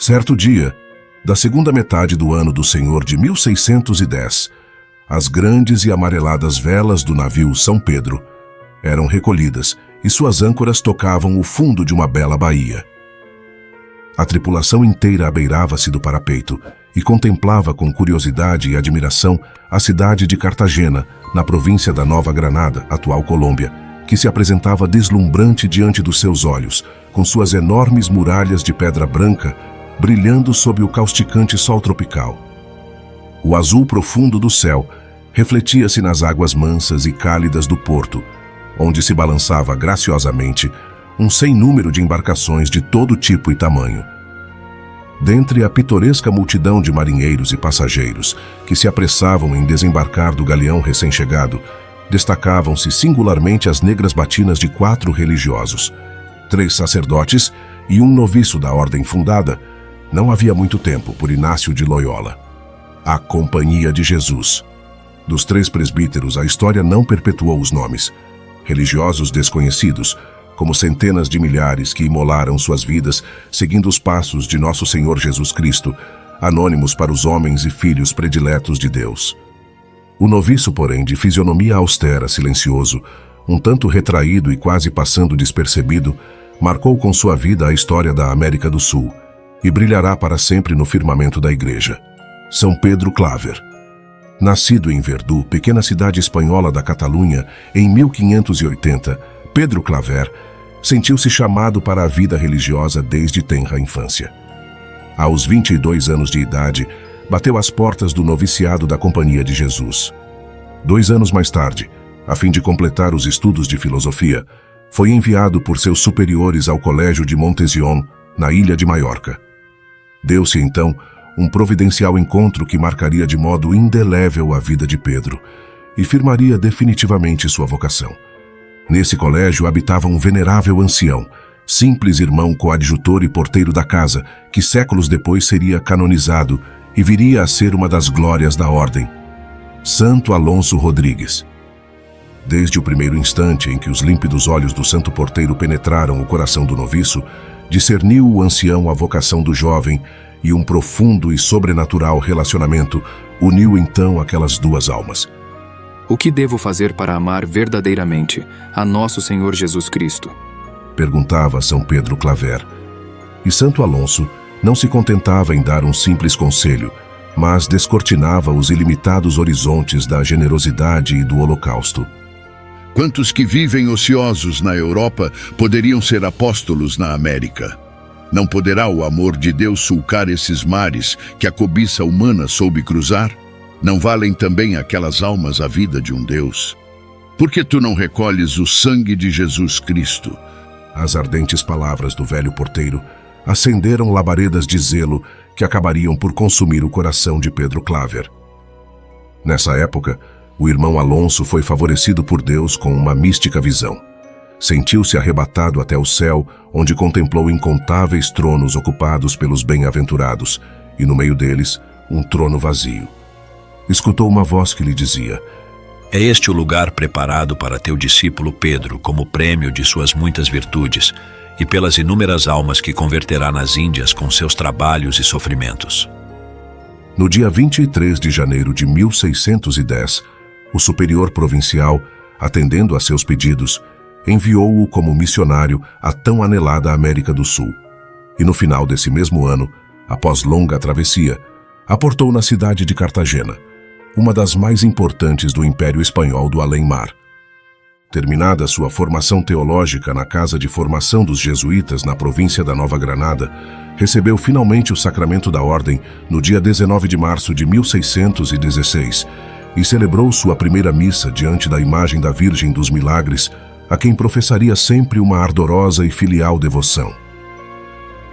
Certo dia, da segunda metade do ano do Senhor de 1610, as grandes e amareladas velas do navio São Pedro eram recolhidas e suas âncoras tocavam o fundo de uma bela baía. A tripulação inteira abeirava-se do parapeito e contemplava com curiosidade e admiração a cidade de Cartagena, na província da Nova Granada, atual Colômbia, que se apresentava deslumbrante diante dos seus olhos, com suas enormes muralhas de pedra branca brilhando sob o causticante sol tropical. O azul profundo do céu refletia-se nas águas mansas e cálidas do porto, onde se balançava graciosamente um sem número de embarcações de todo tipo e tamanho. Dentre a pitoresca multidão de marinheiros e passageiros que se apressavam em desembarcar do galeão recém-chegado, destacavam-se singularmente as negras batinas de 4 religiosos, 3 sacerdotes e um noviço da ordem fundada, não havia muito tempo, por Inácio de Loyola, a Companhia de Jesus. Dos 3 presbíteros, a história não perpetuou os nomes. Religiosos desconhecidos, como centenas de milhares que imolaram suas vidas seguindo os passos de nosso Senhor Jesus Cristo, anônimos para os homens e filhos prediletos de Deus. O noviço, porém, de fisionomia austera, silencioso, um tanto retraído e quase passando despercebido, marcou com sua vida a história da América do Sul e brilhará para sempre no firmamento da Igreja. São Pedro Claver. Nascido em Verdú, pequena cidade espanhola da Catalunha, em 1580, Pedro Claver sentiu-se chamado para a vida religiosa desde tenra infância. Aos 22 anos de idade, bateu às portas do noviciado da Companhia de Jesus. 2 anos mais tarde, a fim de completar os estudos de filosofia, foi enviado por seus superiores ao Colégio de Montesion, na ilha de Maiorca. Deu-se, então, um providencial encontro que marcaria de modo indelével a vida de Pedro e firmaria definitivamente sua vocação. Nesse colégio habitava um venerável ancião, simples irmão coadjutor e porteiro da casa, que séculos depois seria canonizado e viria a ser uma das glórias da ordem, Santo Alonso Rodrigues. Desde o primeiro instante em que os límpidos olhos do santo porteiro penetraram o coração do noviço, discerniu o ancião a vocação do jovem e um profundo e sobrenatural relacionamento uniu então aquelas 2 almas. O que devo fazer para amar verdadeiramente a nosso Senhor Jesus Cristo? Perguntava São Pedro Claver. E Santo Alonso não se contentava em dar um simples conselho, mas descortinava os ilimitados horizontes da generosidade e do holocausto. Quantos que vivem ociosos na Europa poderiam ser apóstolos na América? Não poderá o amor de Deus sulcar esses mares que a cobiça humana soube cruzar? Não valem também aquelas almas a vida de um Deus? Por que tu não recolhes o sangue de Jesus Cristo? As ardentes palavras do velho porteiro acenderam labaredas de zelo que acabariam por consumir o coração de Pedro Claver. Nessa época, o irmão Alonso foi favorecido por Deus com uma mística visão. Sentiu-se arrebatado até o céu, onde contemplou incontáveis tronos ocupados pelos bem-aventurados, e no meio deles, um trono vazio. Escutou uma voz que lhe dizia: É este o lugar preparado para teu discípulo Pedro como prêmio de suas muitas virtudes e pelas inúmeras almas que converterá nas Índias com seus trabalhos e sofrimentos. No dia 23 de janeiro de 1610, o superior provincial, atendendo a seus pedidos, enviou-o como missionário à tão anelada América do Sul. E no final desse mesmo ano, após longa travessia, aportou na cidade de Cartagena, uma das mais importantes do Império Espanhol do Além-Mar. Terminada sua formação teológica na Casa de Formação dos Jesuítas na província da Nova Granada, recebeu finalmente o sacramento da ordem no dia 19 de março de 1616 e celebrou sua primeira missa diante da imagem da Virgem dos Milagres, a quem professaria sempre uma ardorosa e filial devoção.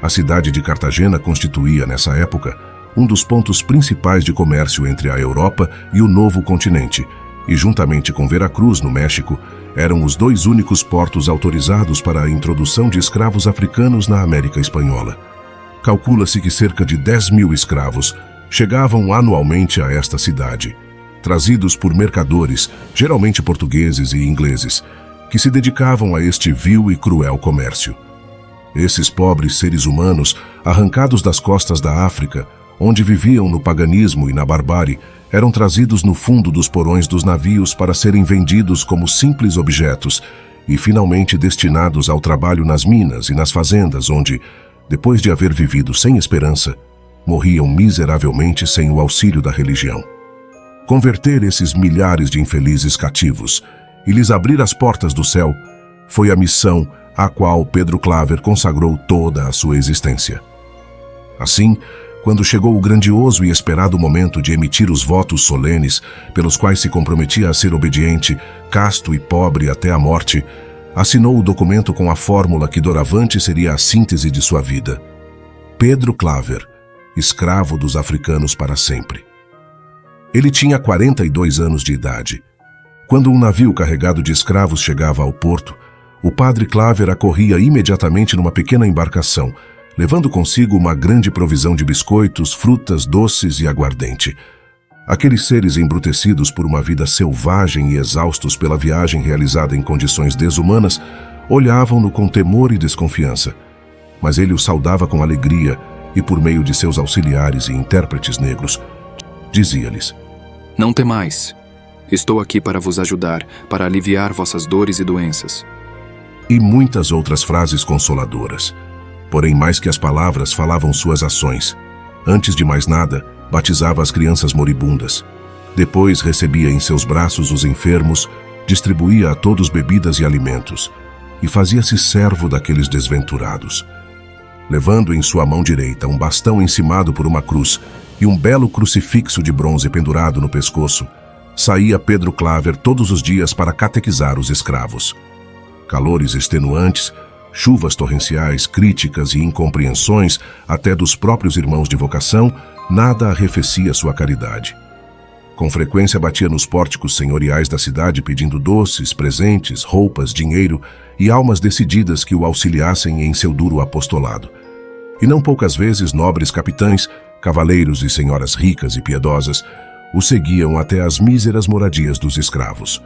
A cidade de Cartagena constituía, nessa época, um dos pontos principais de comércio entre a Europa e o novo continente, e juntamente com Veracruz, no México, eram os 2 únicos portos autorizados para a introdução de escravos africanos na América Espanhola. Calcula-se que cerca de 10.000 escravos chegavam anualmente a esta cidade, trazidos por mercadores, geralmente portugueses e ingleses, que se dedicavam a este vil e cruel comércio. Esses pobres seres humanos, arrancados das costas da África, onde viviam no paganismo e na barbárie, eram trazidos no fundo dos porões dos navios para serem vendidos como simples objetos e finalmente destinados ao trabalho nas minas e nas fazendas onde, depois de haver vivido sem esperança, morriam miseravelmente sem o auxílio da religião. Converter esses milhares de infelizes cativos e lhes abrir as portas do céu foi a missão à qual Pedro Claver consagrou toda a sua existência. Assim, quando chegou o grandioso e esperado momento de emitir os votos solenes pelos quais se comprometia a ser obediente, casto e pobre até a morte, assinou o documento com a fórmula que doravante seria a síntese de sua vida. Pedro Claver, escravo dos africanos para sempre. Ele tinha 42 anos de idade. Quando um navio carregado de escravos chegava ao porto, o padre Claver acorria imediatamente numa pequena embarcação, levando consigo uma grande provisão de biscoitos, frutas, doces e aguardente. Aqueles seres embrutecidos por uma vida selvagem e exaustos pela viagem realizada em condições desumanas, olhavam-no com temor e desconfiança. Mas ele os saudava com alegria e, por meio de seus auxiliares e intérpretes negros, dizia-lhes: Não temais. Estou aqui para vos ajudar, para aliviar vossas dores e doenças. E muitas outras frases consoladoras. Porém, mais que as palavras, falavam suas ações. Antes de mais nada, batizava as crianças moribundas. Depois recebia em seus braços os enfermos, distribuía a todos bebidas e alimentos, e fazia-se servo daqueles desventurados. Levando em sua mão direita um bastão encimado por uma cruz e um belo crucifixo de bronze pendurado no pescoço, saía Pedro Claver todos os dias para catequizar os escravos. Calores extenuantes, chuvas torrenciais, críticas e incompreensões, até dos próprios irmãos de vocação, nada arrefecia sua caridade. Com frequência batia nos pórticos senhoriais da cidade pedindo doces, presentes, roupas, dinheiro e almas decididas que o auxiliassem em seu duro apostolado. E não poucas vezes nobres capitães, cavaleiros e senhoras ricas e piedosas o seguiam até as míseras moradias dos escravos.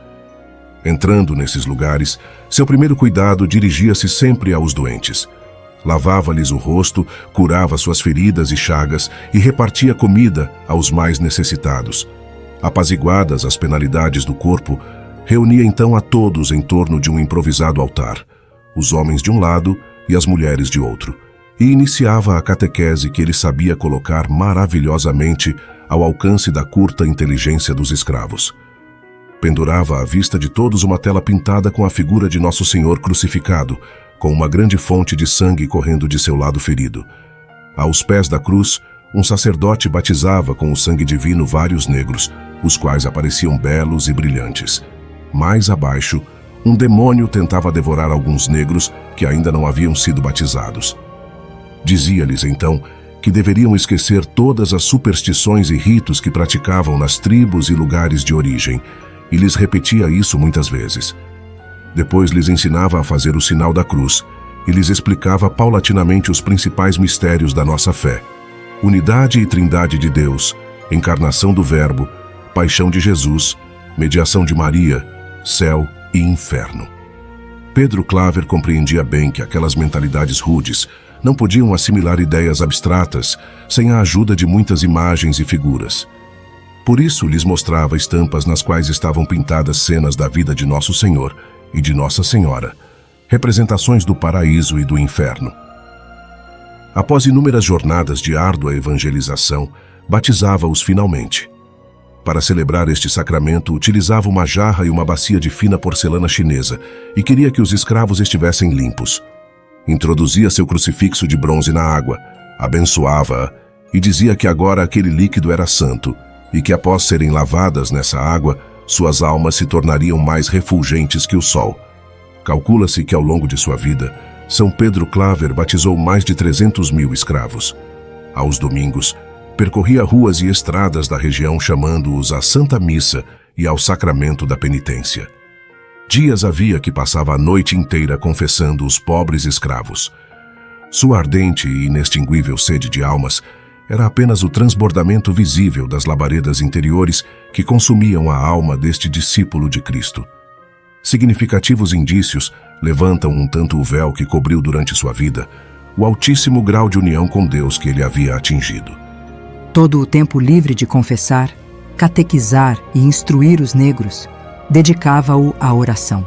Entrando nesses lugares, seu primeiro cuidado dirigia-se sempre aos doentes. Lavava-lhes o rosto, curava suas feridas e chagas e repartia comida aos mais necessitados. Apaziguadas as penalidades do corpo, reunia então a todos em torno de um improvisado altar, os homens de um lado e as mulheres de outro, e iniciava a catequese que ele sabia colocar maravilhosamente ao alcance da curta inteligência dos escravos. Pendurava à vista de todos uma tela pintada com a figura de Nosso Senhor crucificado, com uma grande fonte de sangue correndo de seu lado ferido. Aos pés da cruz, um sacerdote batizava com o sangue divino vários negros, os quais apareciam belos e brilhantes. Mais abaixo, um demônio tentava devorar alguns negros que ainda não haviam sido batizados. Dizia-lhes então que deveriam esquecer todas as superstições e ritos que praticavam nas tribos e lugares de origem, e lhes repetia isso muitas vezes. Depois lhes ensinava a fazer o sinal da cruz e lhes explicava paulatinamente os principais mistérios da nossa fé: unidade e trindade de Deus, encarnação do Verbo, paixão de Jesus, mediação de Maria, céu e inferno. Pedro Claver compreendia bem que aquelas mentalidades rudes não podiam assimilar ideias abstratas sem a ajuda de muitas imagens e figuras. Por isso lhes mostrava estampas nas quais estavam pintadas cenas da vida de Nosso Senhor e de Nossa Senhora, representações do paraíso e do inferno. Após inúmeras jornadas de árdua evangelização, batizava-os finalmente. Para celebrar este sacramento, utilizava uma jarra e uma bacia de fina porcelana chinesa e queria que os escravos estivessem limpos. Introduzia seu crucifixo de bronze na água, abençoava-a e dizia que agora aquele líquido era santo e que após serem lavadas nessa água, suas almas se tornariam mais refulgentes que o sol. Calcula-se que ao longo de sua vida, São Pedro Claver batizou mais de 300.000 escravos. Aos domingos, percorria ruas e estradas da região chamando-os à Santa Missa e ao Sacramento da Penitência. Dias havia que passava a noite inteira confessando os pobres escravos. Sua ardente e inextinguível sede de almas era apenas o transbordamento visível das labaredas interiores que consumiam a alma deste discípulo de Cristo. Significativos indícios levantam um tanto o véu que cobriu durante sua vida o altíssimo grau de união com Deus que ele havia atingido. Todo o tempo livre de confessar, catequizar e instruir os negros, dedicava-o à oração.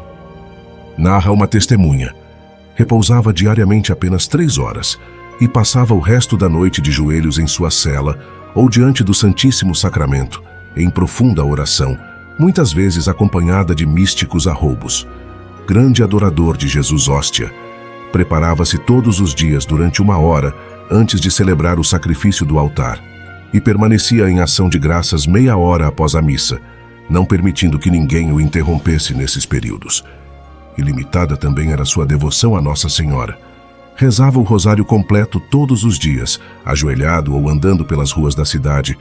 Narra uma testemunha. Repousava diariamente apenas 3 horas e passava o resto da noite de joelhos em sua cela ou diante do Santíssimo Sacramento, em profunda oração, muitas vezes acompanhada de místicos arroubos. Grande adorador de Jesus Hóstia, preparava-se todos os dias durante 1 hora antes de celebrar o sacrifício do altar e permanecia em ação de graças meia hora após a missa, não permitindo que ninguém o interrompesse nesses períodos. Ilimitada também era sua devoção à Nossa Senhora. Rezava o rosário completo todos os dias, ajoelhado ou andando pelas ruas da cidade,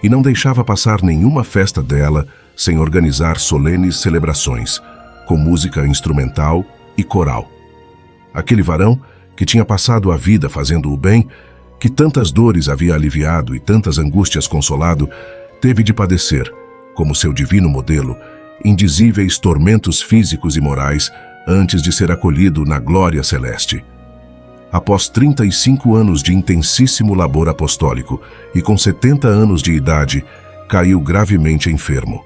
e não deixava passar nenhuma festa dela sem organizar solenes celebrações, com música instrumental e coral. Aquele varão, que tinha passado a vida fazendo o bem, que tantas dores havia aliviado e tantas angústias consolado, teve de padecer, como seu divino modelo, indizíveis tormentos físicos e morais antes de ser acolhido na glória celeste. Após 35 anos de intensíssimo labor apostólico e com 70 anos de idade, caiu gravemente enfermo.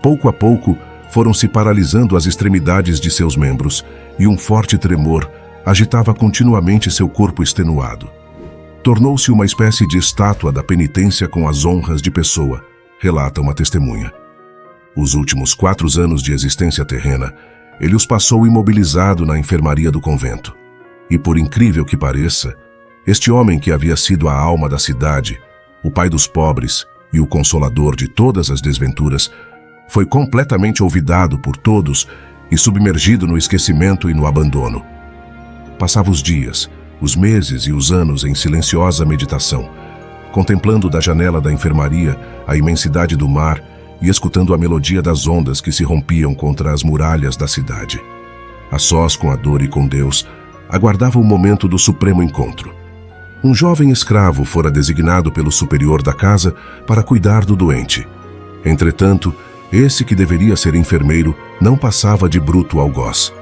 Pouco a pouco, foram-se paralisando as extremidades de seus membros e um forte tremor agitava continuamente seu corpo extenuado. Tornou-se uma espécie de estátua da penitência com as honras de pessoa, relata uma testemunha. Os últimos 4 anos de existência terrena, ele os passou imobilizado na enfermaria do convento. E por incrível que pareça, este homem que havia sido a alma da cidade, o pai dos pobres e o consolador de todas as desventuras, foi completamente olvidado por todos e submergido no esquecimento e no abandono. Passava os dias, os meses e os anos em silenciosa meditação, contemplando da janela da enfermaria a imensidade do mar e escutando a melodia das ondas que se rompiam contra as muralhas da cidade. A sós com a dor e com Deus, aguardava o momento do supremo encontro. Um jovem escravo fora designado pelo superior da casa para cuidar do doente. Entretanto, esse que deveria ser enfermeiro não passava de bruto algoz.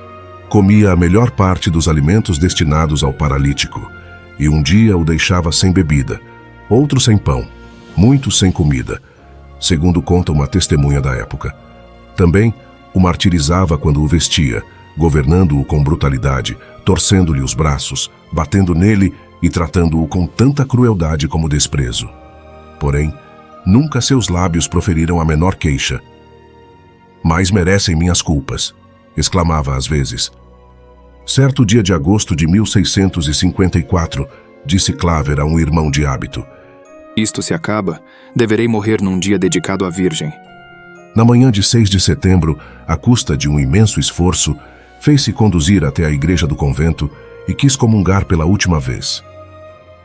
Comia a melhor parte dos alimentos destinados ao paralítico, e um dia o deixava sem bebida, outro sem pão, muitos sem comida, segundo conta uma testemunha da época. Também o martirizava quando o vestia, governando-o com brutalidade, torcendo-lhe os braços, batendo nele e tratando-o com tanta crueldade como desprezo. Porém, nunca seus lábios proferiram a menor queixa. "Mais merecem minhas culpas", exclamava às vezes. Certo dia de agosto de 1654, disse Claver a um irmão de hábito: Isto se acaba, deverei morrer num dia dedicado à Virgem. Na manhã de 6 de setembro, à custa de um imenso esforço, fez-se conduzir até a igreja do convento e quis comungar pela última vez.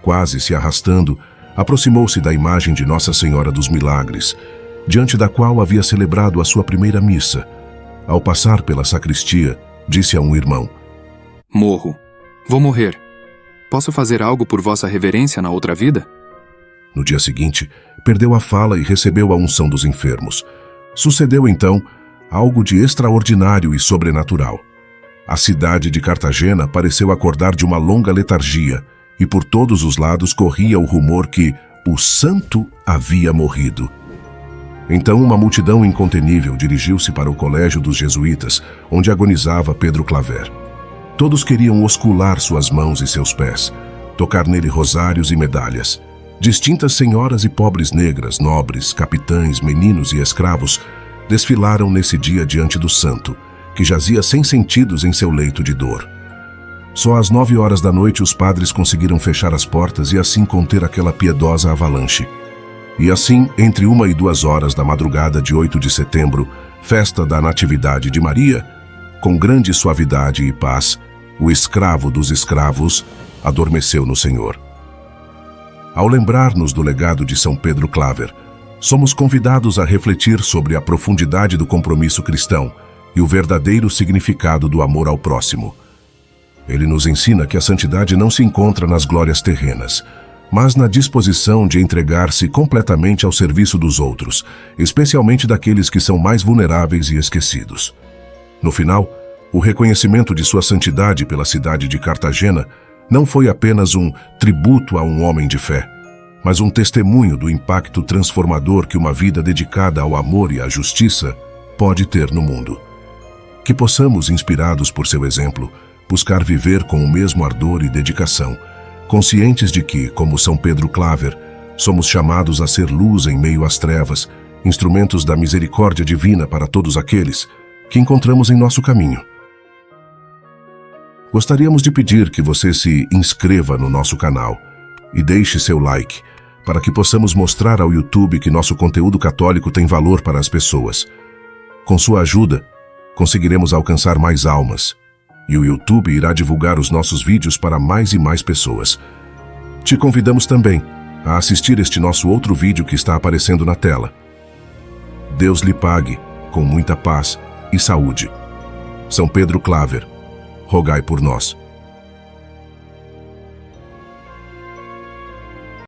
Quase se arrastando, aproximou-se da imagem de Nossa Senhora dos Milagres, diante da qual havia celebrado a sua primeira missa. Ao passar pela sacristia, disse a um irmão: Morro. Vou morrer. Posso fazer algo por vossa reverência na outra vida? No dia seguinte, perdeu a fala e recebeu a unção dos enfermos. Sucedeu então algo de extraordinário e sobrenatural. A cidade de Cartagena pareceu acordar de uma longa letargia e por todos os lados corria o rumor que o santo havia morrido. Então uma multidão incontenível dirigiu-se para o colégio dos jesuítas, onde agonizava Pedro Claver. Todos queriam oscular suas mãos e seus pés, tocar nele rosários e medalhas. Distintas senhoras e pobres negras, nobres, capitães, meninos e escravos desfilaram nesse dia diante do santo, que jazia sem sentidos em seu leito de dor. Só às 9 horas da noite os padres conseguiram fechar as portas e assim conter aquela piedosa avalanche. E assim, entre 1 e 2 horas da madrugada de 8 de setembro, festa da Natividade de Maria, com grande suavidade e paz, o escravo dos escravos adormeceu no Senhor. Ao lembrar-nos do legado de São Pedro Claver, somos convidados a refletir sobre a profundidade do compromisso cristão e o verdadeiro significado do amor ao próximo. Ele nos ensina que a santidade não se encontra nas glórias terrenas, mas na disposição de entregar-se completamente ao serviço dos outros, especialmente daqueles que são mais vulneráveis e esquecidos. No final, O reconhecimento de sua santidade pela cidade de Cartagena não foi apenas um tributo a um homem de fé, mas um testemunho do impacto transformador que uma vida dedicada ao amor e à justiça pode ter no mundo. Que possamos, inspirados por seu exemplo, buscar viver com o mesmo ardor e dedicação, conscientes de que, como São Pedro Claver, somos chamados a ser luz em meio às trevas, instrumentos da misericórdia divina para todos aqueles que encontramos em nosso caminho. Gostaríamos de pedir que você se inscreva no nosso canal e deixe seu like, para que possamos mostrar ao YouTube que nosso conteúdo católico tem valor para as pessoas. Com sua ajuda, conseguiremos alcançar mais almas, e o YouTube irá divulgar os nossos vídeos para mais e mais pessoas. Te convidamos também a assistir este nosso outro vídeo que está aparecendo na tela. Deus lhe pague com muita paz e saúde. São Pedro Claver, rogai por nós.